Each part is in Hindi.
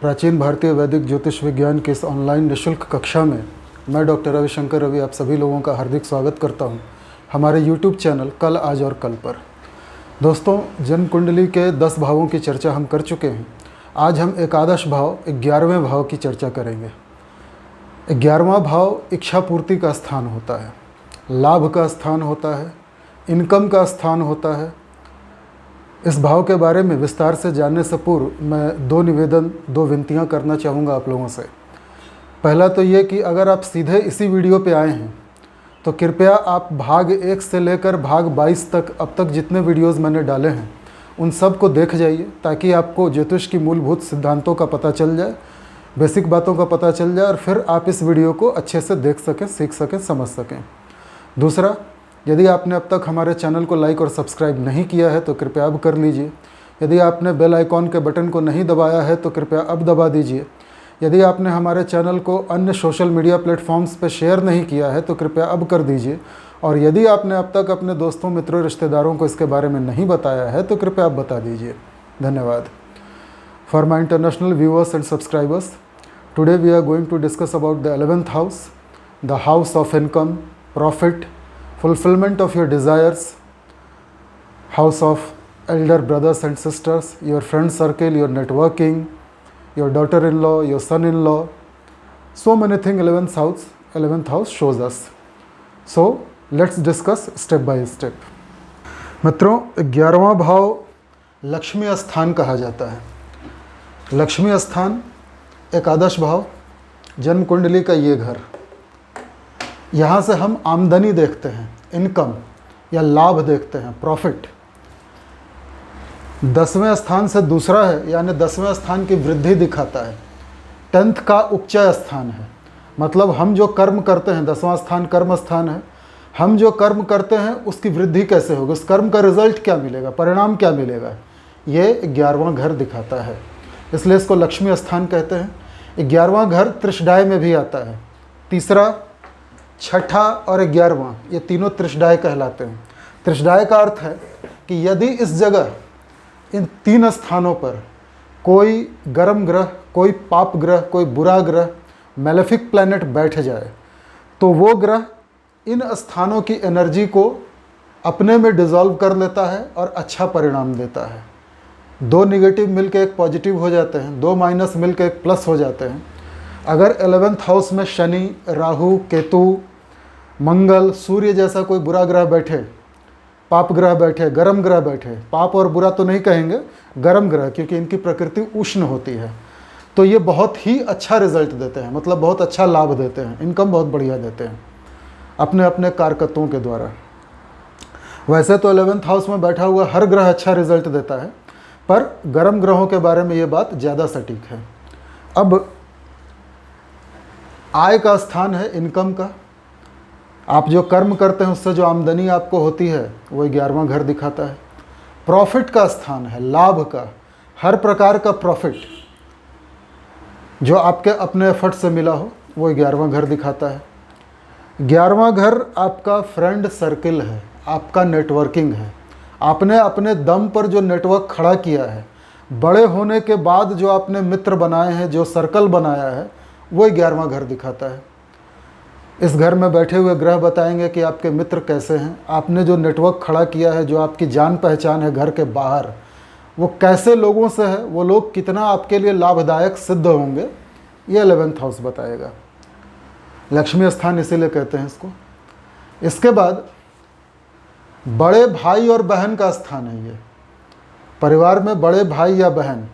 प्राचीन भारतीय वैदिक ज्योतिष विज्ञान के इस ऑनलाइन निःशुल्क कक्षा में मैं डॉक्टर रविशंकर रवि आप सभी लोगों का हार्दिक स्वागत करता हूं हमारे YouTube चैनल कल आज और कल पर। दोस्तों, जन्म कुंडली के 10 भावों की चर्चा हम कर चुके हैं। आज हम एकादश भाव 11वें भाव की चर्चा करेंगे। 11वां भाव इच्छा पूर्ति का स्थान होता है, लाभ का स्थान होता है, इनकम का स्थान होता है। इस भाव के बारे में विस्तार से जानने से पूर्व मैं दो विनतियां करना चाहूँगा आप लोगों से। पहला तो ये कि अगर आप सीधे इसी वीडियो पे आए हैं तो कृपया आप भाग 1 से लेकर भाग 22 तक अब तक जितने वीडियोस मैंने डाले हैं उन सब को देख जाइए, ताकि आपको ज्योतिष की मूलभूत सिद्धांतों का पता चल जाए, बेसिक बातों का पता चल जाए और फिर आप इस वीडियो को अच्छे से देख सकें, सीख सकें, समझ सकें। दूसरा, यदि आपने अब तक हमारे चैनल को लाइक और सब्सक्राइब नहीं किया है तो कृपया अब कर लीजिए। यदि आपने बेल आइकॉन के बटन को नहीं दबाया है तो कृपया अब दबा दीजिए। यदि आपने हमारे चैनल को अन्य सोशल मीडिया प्लेटफॉर्म्स पर शेयर नहीं किया है तो कृपया अब कर दीजिए। और यदि आपने अब तक अपने दोस्तों, मित्रों, रिश्तेदारों को इसके बारे में नहीं बताया है तो कृपया अब बता दीजिए। धन्यवाद। For my international viewers and subscribers, today we are going to discuss about the 11th house, the house of income, profit, fulfillment of your desires, house of elder brothers and sisters, your friend circle, your networking, your daughter-in-law, your son-in-law, so many things 11th house shows us. So let's discuss step by step. मित्रों, 11वां भाव लक्ष्मी स्थान कहा जाता है। लक्ष्मी स्थान एकादश भाव, जन्म कुंडली का ये घर, यहाँ से हम आमदनी देखते हैं, इनकम या लाभ देखते हैं, प्रॉफिट। 10वें स्थान से दूसरा है, यानी 10वें स्थान की वृद्धि दिखाता है। 10th का उपचय स्थान है, मतलब हम जो कर्म करते हैं, 10वां स्थान कर्म स्थान है। हम जो कर्म करते हैं उसकी वृद्धि कैसे होगी, उस कर्म का रिजल्ट क्या मिलेगा, परिणाम क्या मिलेगा, ये 11वां घर दिखाता है। इसलिए इसको लक्ष्मी स्थान कहते हैं। 11वां घर त्रिशडाय में भी आता है। तीसरा, छठा और 11वां, ये तीनों त्रिशडाय कहलाते हैं। त्रिशडाय का अर्थ है कि यदि इस जगह इन 3 स्थानों पर कोई गर्म ग्रह, कोई पाप ग्रह, कोई बुरा ग्रह, मैलेफिक प्लैनेट बैठ जाए तो वो ग्रह इन स्थानों की एनर्जी को अपने में डिसॉल्व कर लेता है और अच्छा परिणाम देता है। 2 निगेटिव मिलकर एक पॉजिटिव हो जाते हैं, 2 माइनस मिलकर एक प्लस हो जाते हैं। अगर 11th हाउस में शनि, राहु, केतु, मंगल, सूर्य जैसा कोई बुरा ग्रह बैठे, पाप ग्रह बैठे, गर्म ग्रह बैठे, पाप और बुरा तो नहीं कहेंगे, गर्म ग्रह, क्योंकि इनकी प्रकृति उष्ण होती है, तो ये बहुत ही अच्छा रिजल्ट देते हैं, मतलब बहुत अच्छा लाभ देते हैं, इनकम बहुत बढ़िया देते हैं अपने अपने कारकत्वों के द्वारा। वैसे तो 11th हाउस में बैठा हुआ हर ग्रह अच्छा रिजल्ट देता है, पर गर्म ग्रहों के बारे में ये बात ज़्यादा सटीक है। अब आय का स्थान है, इनकम का। आप जो कर्म करते हैं उससे जो आमदनी आपको होती है वो 11वां घर दिखाता है। प्रॉफिट का स्थान है, लाभ का, हर प्रकार का प्रॉफिट जो आपके अपने एफर्ट से मिला हो वो 11वां घर दिखाता है। 11वां घर आपका फ्रेंड सर्किल है, आपका नेटवर्किंग है। आपने अपने दम पर जो नेटवर्क खड़ा किया है, बड़े होने के बाद जो आपने मित्र बनाए हैं, जो सर्कल बनाया है, वो 11वां घर दिखाता है। इस घर में बैठे हुए ग्रह बताएंगे कि आपके मित्र कैसे हैं, आपने जो नेटवर्क खड़ा किया है, जो आपकी जान पहचान है घर के बाहर, वो कैसे लोगों से है, वो लोग कितना आपके लिए लाभदायक सिद्ध होंगे, ये 11th हाउस बताएगा। लक्ष्मी स्थान इसीलिए कहते हैं इसको। इसके बाद बड़े भाई और बहन का स्थान है। ये परिवार में बड़े भाई या बहन,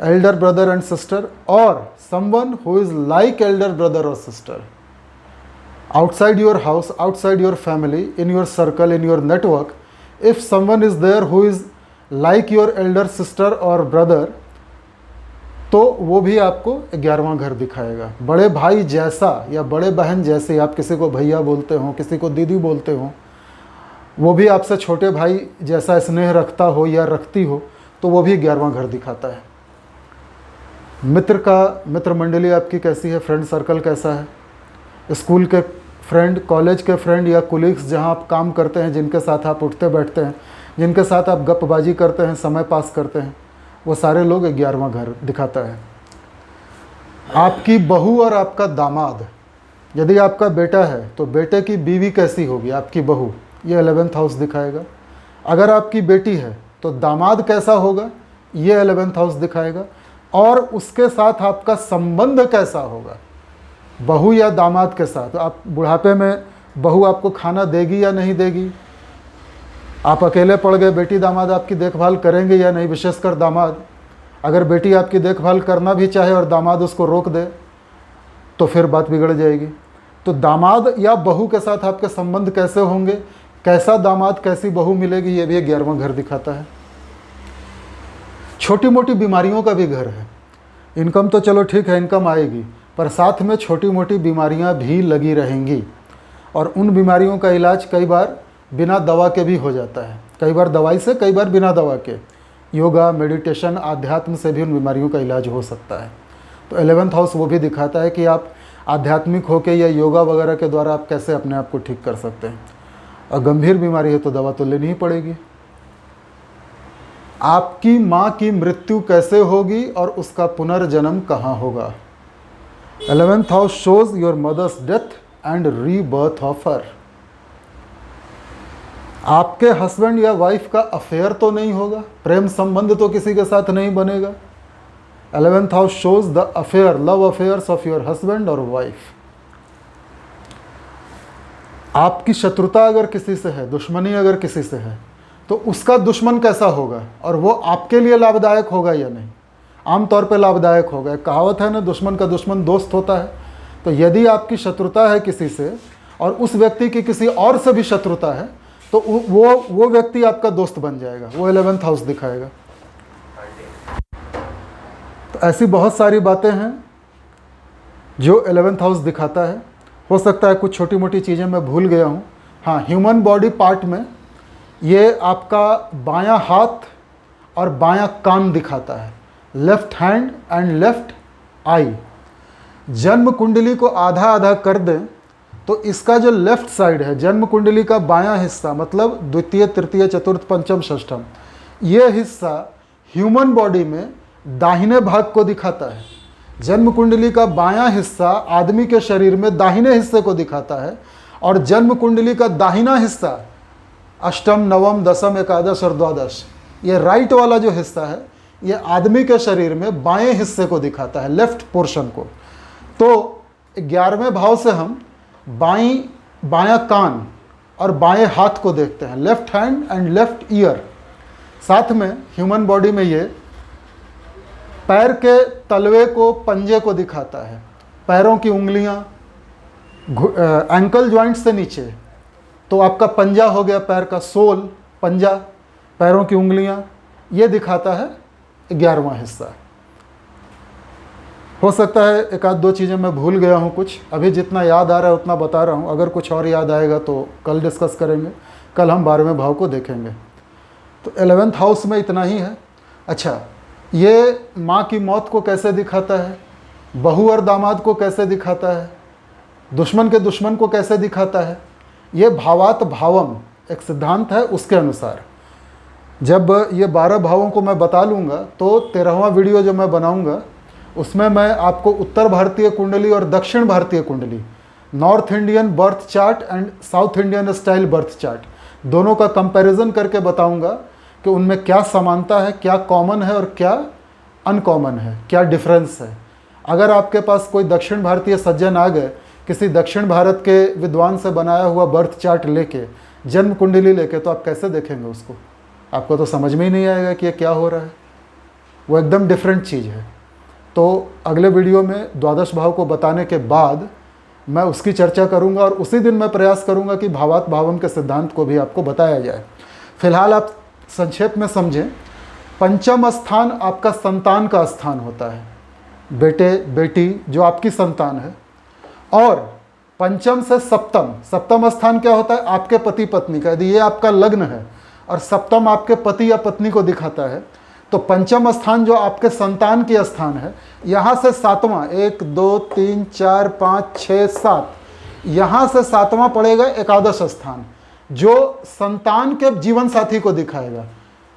एल्डर ब्रदर एंड सिस्टर, और someone who is like Elder brother और sister, outside your house, outside your family, in your circle, in your network, if someone is there who is like your elder sister or brother, तो वो भी आपको 11वां घर दिखाएगा। बड़े भाई जैसा या बड़े बहन जैसे, आप किसी को भैया बोलते हो, किसी को दीदी बोलते हो, वो भी आपसे छोटे भाई जैसा स्नेह रखता हो या रखती हो, तो वो भी 11वां घर दिखाता है। मित्र मंडली आपकी कैसी है, फ्रेंड सर्कल कैसा है, स्कूल के फ्रेंड, कॉलेज के फ्रेंड या कोलीग्स जहाँ आप काम करते हैं, जिनके साथ आप उठते बैठते हैं, जिनके साथ आप गपबाजी करते हैं, समय पास करते हैं, वो सारे लोग 11वां घर दिखाता है। आपकी बहू और आपका दामाद, यदि आपका बेटा है तो बेटे की बीवी कैसी होगी, आपकी बहू, ये 11th हाउस दिखाएगा। अगर आपकी बेटी है तो दामाद कैसा होगा, ये 11th हाउस दिखाएगा। और उसके साथ आपका संबंध कैसा होगा, बहू या दामाद के साथ। आप बुढ़ापे में बहू आपको खाना देगी या नहीं देगी, आप अकेले पड़ गए, बेटी दामाद आपकी देखभाल करेंगे या नहीं, विशेषकर दामाद। अगर बेटी आपकी देखभाल करना भी चाहे और दामाद उसको रोक दे तो फिर बात बिगड़ जाएगी। तो दामाद या बहू के साथ आपके संबंध कैसे होंगे, कैसा दामाद कैसी बहू मिलेगी, ये भी 11वां घर दिखाता है। छोटी मोटी बीमारियों का भी घर है। इनकम तो चलो ठीक है, इनकम आएगी, पर साथ में छोटी मोटी बीमारियां भी लगी रहेंगी। और उन बीमारियों का इलाज कई बार बिना दवा के भी हो जाता है, कई बार दवाई से, कई बार बिना दवा के। योगा, मेडिटेशन, आध्यात्म से भी उन बीमारियों का इलाज हो सकता है। तो 11th हाउस वो भी दिखाता है कि आप आध्यात्मिक होकर या योगा वगैरह के द्वारा आप कैसे अपने आप को ठीक कर सकते हैं। और गंभीर बीमारी है तो दवा तो लेनी ही पड़ेगी। आपकी माँ की मृत्यु कैसे होगी और उसका पुनर्जन्म कहाँ होगा। 11th house shows your mother's death and rebirth of her. आपके हस्बैंड या वाइफ का अफेयर तो नहीं होगा, प्रेम संबंध तो किसी के साथ नहीं बनेगा। 11th house shows the affair, love affairs of your husband और वाइफ। आपकी शत्रुता अगर किसी से है, दुश्मनी अगर किसी से है, तो उसका दुश्मन कैसा होगा और वो आपके लिए लाभदायक होगा या नहीं। आमतौर पे लाभदायक होगा। एक कहावत है ना, दुश्मन का दुश्मन दोस्त होता है। तो यदि आपकी शत्रुता है किसी से और उस व्यक्ति की किसी और से भी शत्रुता है तो वो व्यक्ति आपका दोस्त बन जाएगा, वो 11th हाउस दिखाएगा। तो ऐसी बहुत सारी बातें हैं जो 11th हाउस दिखाता है। हो सकता है कुछ छोटी मोटी चीज़ें मैं भूल गया हूँ। हाँ, ह्यूमन बॉडी पार्ट में ये आपका बायां हाथ और बायां कान दिखाता है, लेफ्ट हैंड एंड लेफ्ट आई। जन्म कुंडली को आधा आधा कर दें तो इसका जो लेफ्ट साइड है, जन्म कुंडली का बायां हिस्सा, मतलब द्वितीय, तृतीय, चतुर्थ, पंचम, षष्ठम, ये हिस्सा ह्यूमन बॉडी में दाहिने भाग को दिखाता है। जन्म कुंडली का बायां हिस्सा आदमी के शरीर में दाहिने हिस्से को दिखाता है और जन्म कुंडली का दाहिना हिस्सा अष्टम, नवम, दसम, एकादश और द्वादश, ये राइट वाला जो हिस्सा है ये आदमी के शरीर में बाएं हिस्से को दिखाता है, लेफ्ट पोर्शन को। तो 11वें भाव से हम बायां कान और बाएं हाथ को देखते हैं, left hand and left ear. साथ में ह्यूमन बॉडी में ये पैर के तलवे को, पंजे को दिखाता है, पैरों की उंगलियां, एंकल जॉइंट से नीचे तो आपका पंजा हो गया, पैर का सोल, पंजा, पैरों की उंगलियां, ये दिखाता है 11वां हिस्सा। हो सकता है एक आध दो चीज़ें मैं भूल गया हूँ, कुछ अभी जितना याद आ रहा है उतना बता रहा हूँ। अगर कुछ और याद आएगा तो कल डिस्कस करेंगे। कल हम 12वें भाव को देखेंगे। तो 11th हाउस में इतना ही है। अच्छा, ये माँ की मौत को कैसे दिखाता है, बहू और दामाद को कैसे दिखाता है, दुश्मन के दुश्मन को कैसे दिखाता है, ये भावात भावम एक सिद्धांत है, उसके अनुसार। जब ये 12 भावों को मैं बता लूँगा तो 13वां वीडियो जो मैं बनाऊँगा उसमें मैं आपको उत्तर भारतीय कुंडली और दक्षिण भारतीय कुंडली, north Indian birth chart and south Indian style birth chart, दोनों का कंपैरिजन करके बताऊंगा कि उनमें क्या समानता है, क्या कॉमन है और क्या अनकॉमन है, क्या डिफरेंस है। अगर आपके पास कोई दक्षिण भारतीय सज्जन आ गए, किसी दक्षिण भारत के विद्वान से बनाया हुआ बर्थ चार्ट लेके, जन्म कुंडली लेके, तो आप कैसे देखेंगे उसको? आपको तो समझ में ही नहीं आएगा कि ये क्या हो रहा है। वो एकदम डिफरेंट चीज़ है। तो अगले वीडियो में द्वादश भाव को बताने के बाद मैं उसकी चर्चा करूंगा और उसी दिन मैं प्रयास करूंगा कि भावात भावम के सिद्धांत को भी आपको बताया जाए। फिलहाल आप संक्षेप में समझें, पंचम स्थान आपका संतान का स्थान होता है, बेटे बेटी जो आपकी संतान है। और पंचम से सप्तम, सप्तम स्थान क्या होता है? आपके पति पत्नी का। यदि ये आपका लग्न है और सप्तम आपके पति या पत्नी को दिखाता है, तो पंचम स्थान जो आपके संतान की स्थान है, यहाँ से सातवां, 1 2 3 4 5 6 7, यहाँ से सातवां पड़ेगा एकादश स्थान, जो संतान के जीवन साथी को दिखाएगा,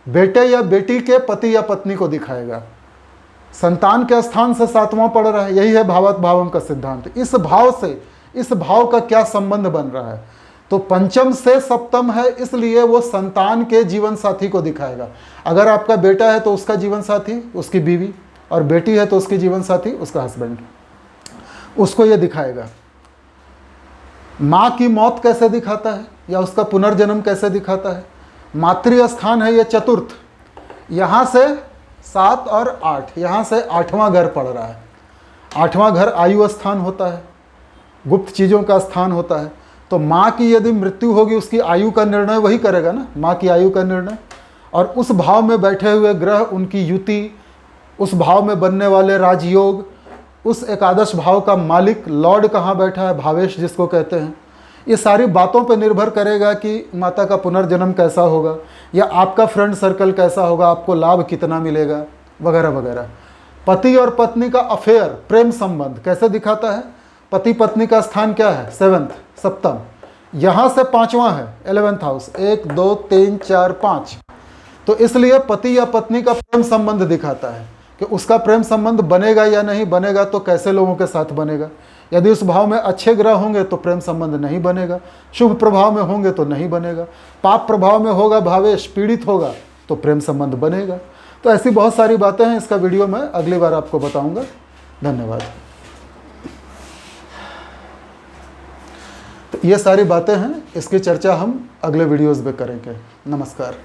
बेटे या बेटी के पति या पत्नी को दिखाएगा। संतान के स्थान से 7वां पड़ रहा है, यही है भावात भावम का सिद्धांत। इस भाव से, इस भाव का क्या संबंध बन रहा है, तो पंचम से सप्तम है, इसलिए वो संतान के जीवन साथी को दिखाएगा। अगर आपका बेटा है तो उसका जीवन साथी उसकी बीवी, और बेटी है तो उसकी जीवन साथी उसका हस्बैंड, उसको ये दिखाएगा। माँ की मौत कैसे दिखाता है या उसका पुनर्जन्म कैसे दिखाता है, मातृ स्थान है ये चतुर्थ, यहाँ से 7 और 8, यहाँ से 8वां घर पड़ रहा है। 8वां घर आयु स्थान होता है, गुप्त चीज़ों का स्थान होता है। तो माँ की यदि मृत्यु होगी, उसकी आयु का निर्णय वही करेगा ना, माँ की आयु का निर्णय। और उस भाव में बैठे हुए ग्रह, उनकी युति, उस भाव में बनने वाले राजयोग, उस एकादश भाव का मालिक लॉर्ड कहाँ बैठा है, भावेश जिसको कहते हैं, ये सारी बातों पर निर्भर करेगा कि माता का पुनर्जन्म कैसा होगा या आपका फ्रेंड सर्कल कैसा होगा, आपको लाभ कितना मिलेगा, वगैरह वगैरह। पति और पत्नी का अफेयर, प्रेम संबंध कैसे दिखाता है, पति पत्नी का स्थान क्या है, 7th, सप्तम, यहाँ से 5वां है, 11th हाउस, 1 2 3 4 5। तो इसलिए पति या पत्नी का प्रेम संबंध दिखाता है कि उसका प्रेम संबंध बनेगा या नहीं बनेगा, तो कैसे लोगों के साथ बनेगा। यदि उस भाव में अच्छे ग्रह होंगे तो प्रेम संबंध नहीं बनेगा, शुभ प्रभाव में होंगे तो नहीं बनेगा, पाप प्रभाव में होगा, भावेश पीड़ित होगा तो प्रेम संबंध बनेगा। तो ऐसी बहुत सारी बातें हैं, इसका वीडियो मैं अगली बार आपको बताऊंगा। धन्यवाद। तो ये सारी बातें हैं, इसकी चर्चा हम अगले वीडियोज़ में करेंगे। नमस्कार।